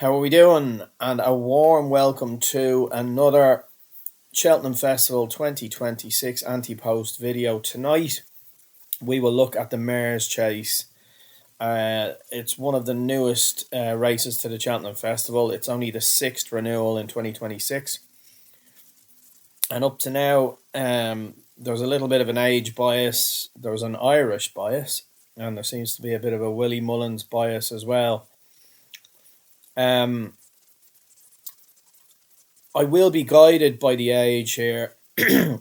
How are we doing? And a warm welcome to another Cheltenham Festival 2026 anti-post video. Tonight we will look at the Mare's Chase. It's one of the newest races to the Cheltenham Festival. It's only the 6th renewal in 2026. And up to now, there's a little bit of an age bias. There's an Irish bias. And there seems to be a bit of a Willie Mullins bias as well. I will be guided by the age here.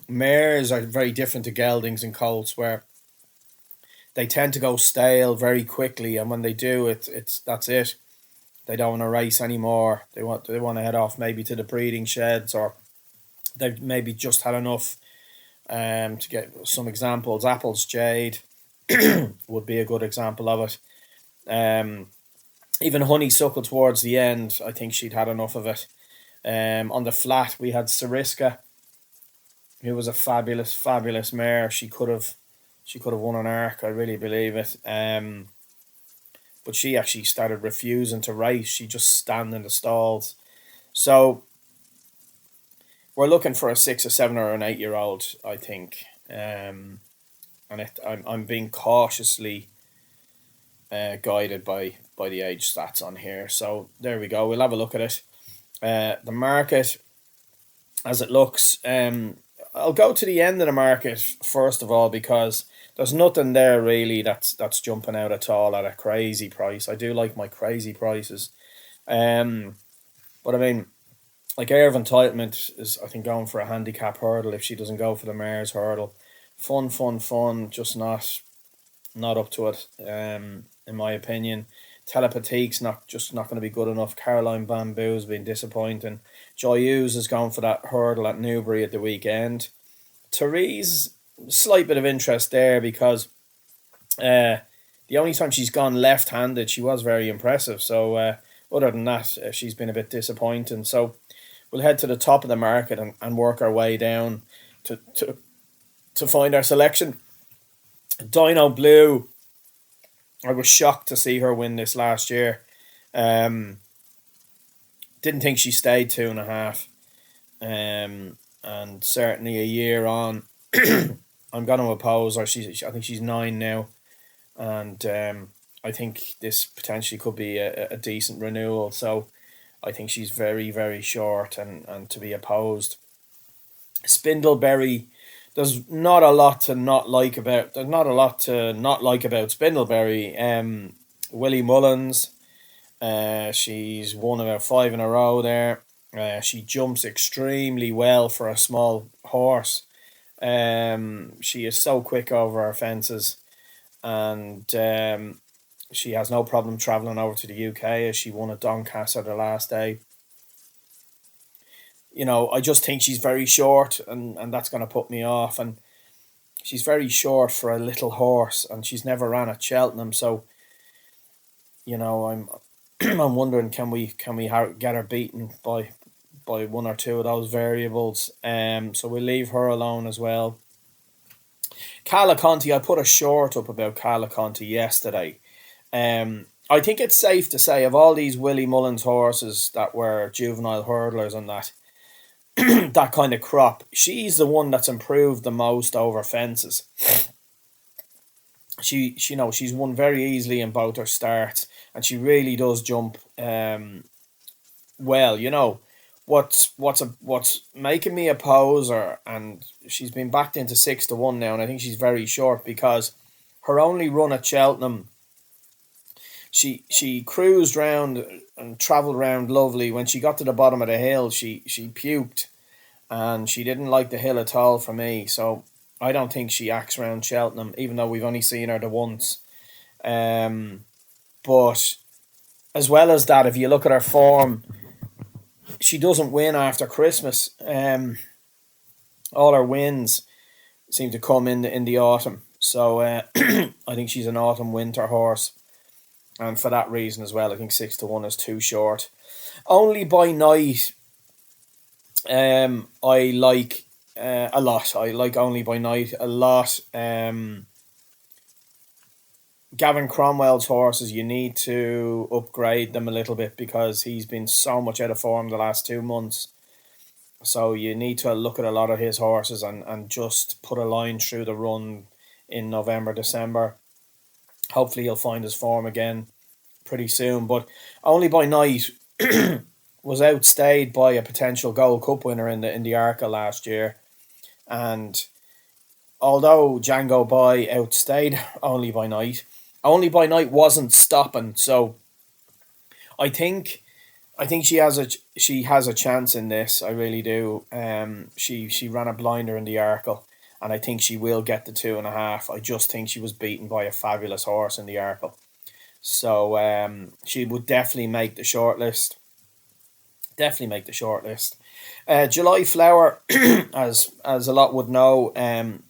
Mares are very different to geldings and colts, where they tend to go stale very quickly, and when they do, that's it. They don't want to race anymore. They want to head off maybe to the breeding sheds, or they've maybe just had enough. To get some examples, Apple's Jade would be a good example of it. Even Honeysuckle towards the end, I think she'd had enough of it. On the flat, we had Sariska, who was a fabulous mare. She could have won an arc. I really believe it. But she actually started refusing to race. She just stand in the stalls. So we're looking for a 6 or 7 or an 8-year-old, I think. And I'm being cautiously guided by the age stats on here. So there we go. We'll have a look at it. The market, as it looks, I'll go to the end of the market first of all, because there's nothing there really that's jumping out at all at a crazy price. I do like my crazy prices, but I mean, like Air of Entitlement is, I think, going for a handicap hurdle if she doesn't go for the mare's hurdle. Fun, just not up to it. In my opinion. Telepathique's not going to be good enough. Caroline Bamboo's been disappointing. Joyeuse is going for that hurdle at Newbury at the weekend. Therese, slight bit of interest there, because the only time she's gone left-handed, she was very impressive. So other than that, she's been a bit disappointing. So we'll head to the top of the market and work our way down to find our selection. Dino Blue, I was shocked to see her win this last year. Didn't think she stayed 2.5. And certainly a year on, I'm going to oppose her. I think she's 9 now. And I think this potentially could be a decent renewal. So I think she's very, very short and to be opposed. Spindleberry, there's not a lot to not like about. There's not a lot to not like about Spindleberry. Willie Mullins, she's won about 5 in a row there. She jumps extremely well for a small horse. She is so quick over her fences, and she has no problem travelling over to the UK, as she won at Doncaster the last day. You know, I just think she's very short, and that's going to put me off. And she's very short for a little horse, and she's never ran at Cheltenham. So, you know, I'm I'm wondering, can we get her beaten by 1 or 2 of those variables? So we'll leave her alone as well. Calaconte, I put a short up about Calaconte yesterday. I think it's safe to say, of all these Willie Mullins horses that were juvenile hurdlers and that that kind of crop, she's the one that's improved the most over fences. She's won very easily in both her starts, and she really does jump well. You know, what's making me oppose her, and she's been backed into 6-1 now, and I think she's very short, because her only run at Cheltenham, she cruised round and travelled around lovely. When she got to the bottom of the hill, she puked, and she didn't like the hill at all for me. So I don't think she acts around Cheltenham, even though we've only seen her the once. But as well as that, if you look at her form, she doesn't win after Christmas. All her wins seem to come in the autumn. So I think she's an autumn-winter horse. And for that reason as well, I think 6-1 is too short. Only by Night, I like a lot. I like Only by Night a lot. Gavin Cromwell's horses, you need to upgrade them a little bit because he's been so much out of form the last 2 months. So you need to look at a lot of his horses and just put a line through the run in November, December. Hopefully he'll find his form again pretty soon. But Only by Night was outstayed by a potential Gold Cup winner in the Arca last year. And although Django Boy outstayed Only by Night wasn't stopping. So I think she has a chance in this. I really do. She ran a blinder in the Arkle, and I think she will get the 2.5. I just think she was beaten by a fabulous horse in the Arkle, so she would definitely make the shortlist. Definitely make the shortlist. July Flower, as a lot would know,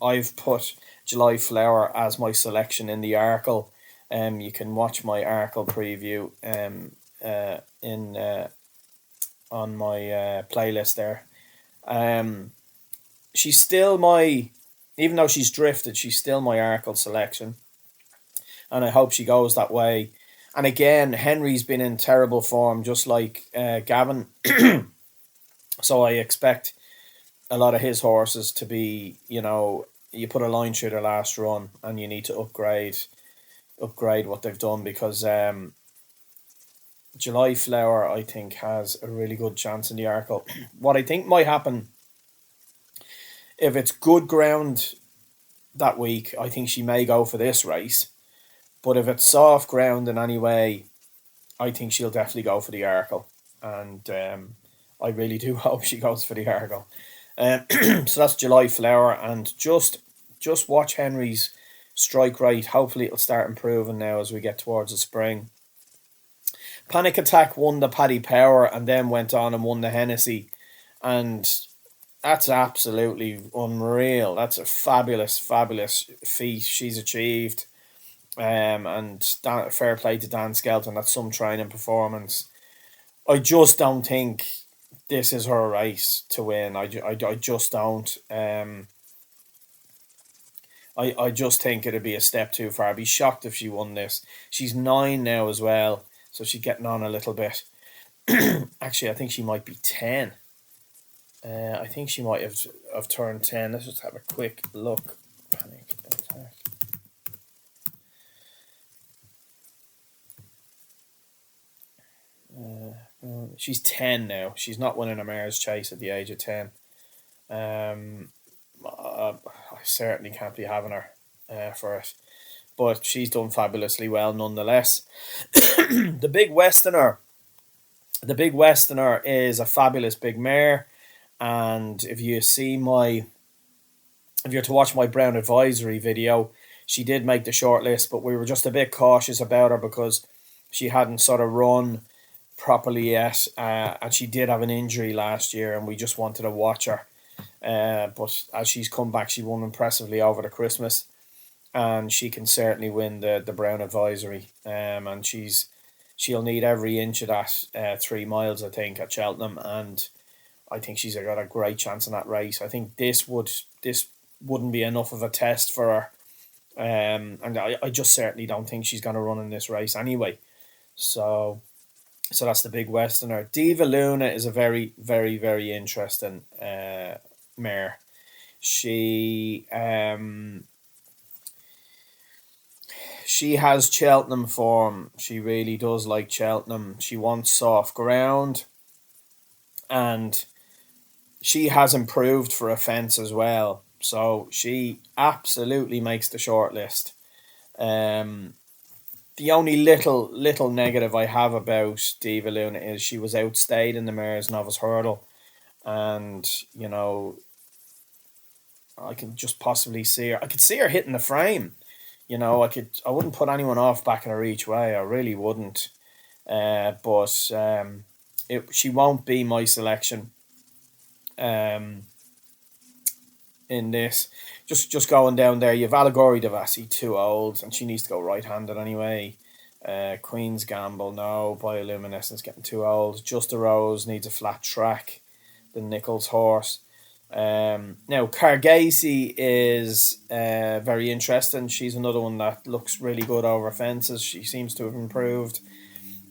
I've put July Flower as my selection in the Arkle. You can watch my Arkle preview in on my playlist there. Um, she's still my, even though she's drifted, she's still my Arkle selection, and I hope she goes that way. And again, Henry's been in terrible form, just like Gavin. So I expect a lot of his horses to be, you put a line through their last run, and you need to upgrade what they've done because July Flower, I think, has a really good chance in the Arkle. What I think might happen, if it's good ground that week, I think she may go for this race. But if it's soft ground in any way, I think she'll definitely go for the Arkle. And I really do hope she goes for the Arkle. So that's July Flower. And just watch Henry's strike rate. Hopefully it'll start improving now as we get towards the spring. Panic Attack won the Paddy Power and then went on and won the Hennessy. And that's absolutely unreal. That's a fabulous, fabulous feat she's achieved. And fair play to Dan Skelton. That's some training performance. I just don't think this is her race to win. I just don't. I just think it'd be a step too far. I'd be shocked if she won this. She's 9 now as well, so she's getting on a little bit. Actually, I think she might be 10. I think she might have turned 10. Let's just have a quick look. Panic Attack. She's 10 now. She's not winning a mare's chase at the age of 10. I certainly can't be having her for it. But she's done fabulously well nonetheless. The Big Westerner is a fabulous big mare. And if you're to watch my Brown Advisory video, she did make the shortlist, but we were just a bit cautious about her because she hadn't sort of run properly yet, and she did have an injury last year, and we just wanted to watch her. But as she's come back, she won impressively over the Christmas, and she can certainly win the Brown Advisory. And she'll need every inch of that 3 miles, I think, at Cheltenham, and I think she's got a great chance in that race. I think this wouldn't be enough of a test for her, and I just certainly don't think she's going to run in this race anyway. So that's the Big Westerner. Diva Luna is a very, very, very interesting mare. She has Cheltenham form. She really does like Cheltenham. She wants soft ground, and she has improved for a fence as well. So she absolutely makes the shortlist. The only little negative I have about Diva Luna is she was outstayed in the Mare's Novice Hurdle, and I can just possibly see her. I could see her hitting the frame. I wouldn't put anyone off backing her each way. I really wouldn't. But she won't be my selection. In this, just going down there, you've Allegory Devassi, too old, and she needs to go right-handed anyway. Queen's Gamble, no. Bioluminescence, getting too old. Just a Rose needs a flat track. The Nichols horse. Now, Cargasi is very interesting. She's another one that looks really good over fences. She seems to have improved,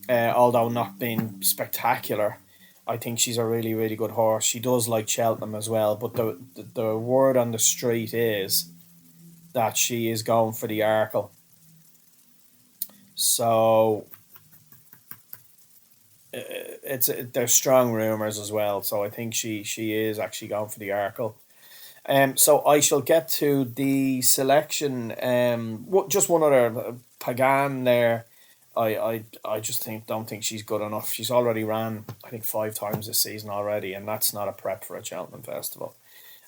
although not being spectacular. I think she's a really, really good horse. She does like Cheltenham as well, but the word on the street is that she is going for the Arkle. So there's strong rumours as well. So I think she is actually going for the Arkle. So I shall get to the selection. Just one other Pagan there. I just don't think she's good enough. She's already ran, I think, 5 times this season already, and that's not a prep for a Cheltenham Festival.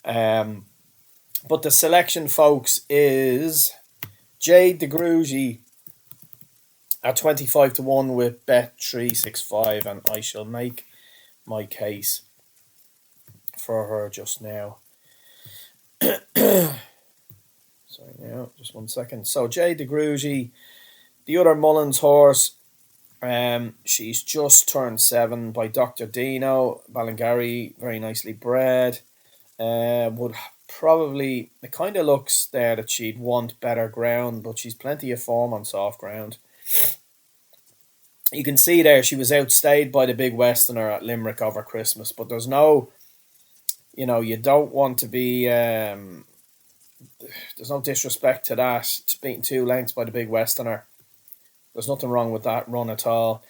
But the selection, folks, is Jade de Grugy at 25-1 with Bet365, and I shall make my case for her just now. Sorry, now, just 1 second. So Jade de Grugy, the other Mullins horse, she's just turned 7 by Dr. Dino Balangari, very nicely bred. Would probably, it kind of looks there that she'd want better ground, but she's plenty of form on soft ground. You can see there she was outstayed by the big Westerner at Limerick over Christmas, but there's no, you don't want to be, there's no disrespect to that. It's beaten 2 lengths by the big Westerner. There's nothing wrong with that run at all.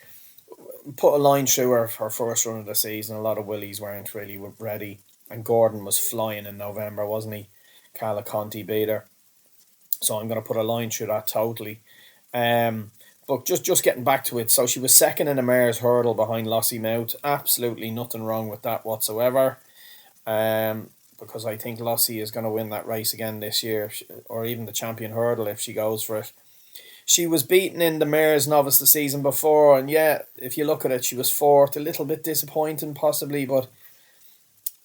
Put a line through her first run of the season. A lot of Willies weren't really ready. And Gordon was flying in November, wasn't he? Carla Conti beat her. So I'm going to put a line through that totally. But just getting back to it. So she was second in the mare's hurdle behind Lossie Mouth. Absolutely nothing wrong with that whatsoever. Because I think Lossie is going to win that race again this year. Or even the champion hurdle if she goes for it. She was beaten in the mare's novice the season before. And yeah, if you look at it, she was 4th. A little bit disappointing possibly, but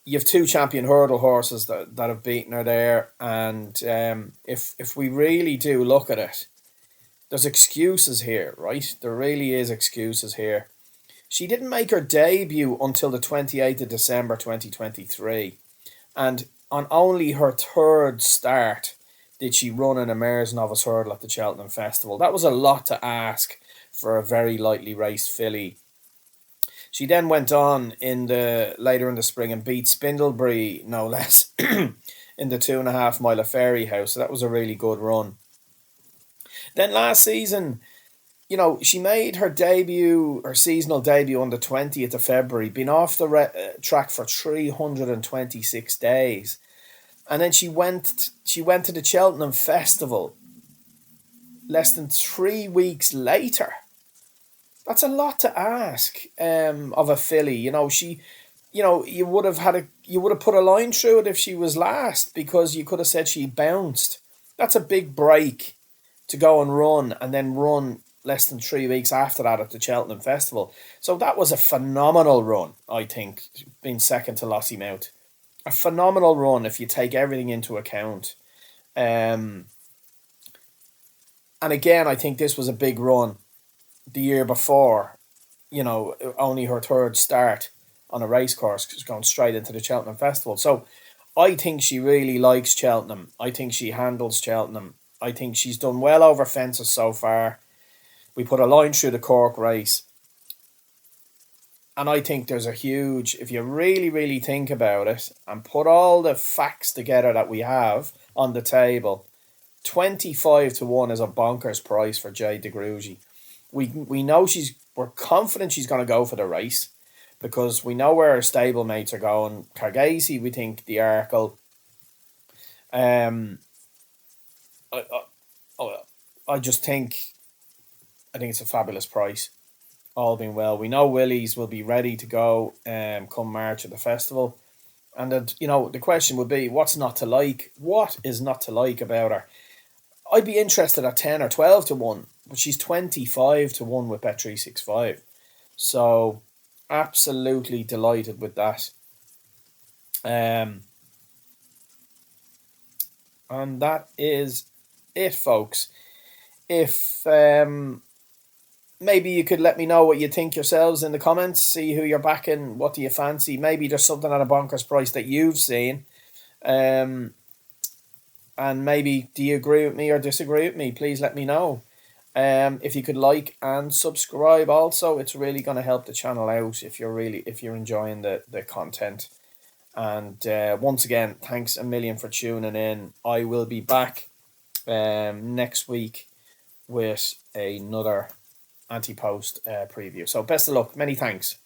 you have 2 champion hurdle horses that have beaten her there. And if we really do look at it, there's excuses here, right? There really is excuses here. She didn't make her debut until the 28th of December 2023. And on only her 3rd start did she run in a mare's novice hurdle at the Cheltenham Festival. That was a lot to ask for a very lightly raced filly. She then went on later in the spring and beat Spindlebury, no less, in the 2.5 mile of Fairy House. So that was a really good run. Then last season, she made her seasonal debut on the 20th of February, been off the track for 326 days. And then she went to the Cheltenham Festival less than 3 weeks later. That's a lot to ask of a filly. You would have put a line through it if she was last, because you could have said she bounced. That's a big break to go and run, and then run less than 3 weeks after that at the Cheltenham Festival. So that was a phenomenal run, I think, being second to Lossie Mouth. A phenomenal run if you take everything into account. And again, I think this was a big run the year before. Only her 3rd start on a race course, going straight into the Cheltenham Festival. So I think she really likes Cheltenham. I think she handles Cheltenham. I think she's done well over fences so far. We put a line through the Cork race. And I think there's a huge, if you really, really think about it and put all the facts together that we have on the table, 25-1 is a bonkers price for Jade de Grugy. We know we're confident she's going to go for the race, because we know where her stablemates are going. Cargasi, we think the Arkle. I just think, I think it's a fabulous price. All being well, we know Willies will be ready to go come March at the festival. And the question would be, what's not to like? What is not to like about her? I'd be interested at 10 or 12-1, but she's 25-1 with Bet365. So absolutely delighted with that. And that is it, folks. If maybe you could let me know what you think yourselves in the comments. See who you're backing. What do you fancy? Maybe there's something at a bonkers price that you've seen. Um, and maybe do you agree with me or disagree with me? Please let me know. If you could like and subscribe also, it's really going to help the channel out if you're enjoying the content. And once again, thanks a million for tuning in. I will be back next week with another anti-post preview. So best of luck. Many thanks.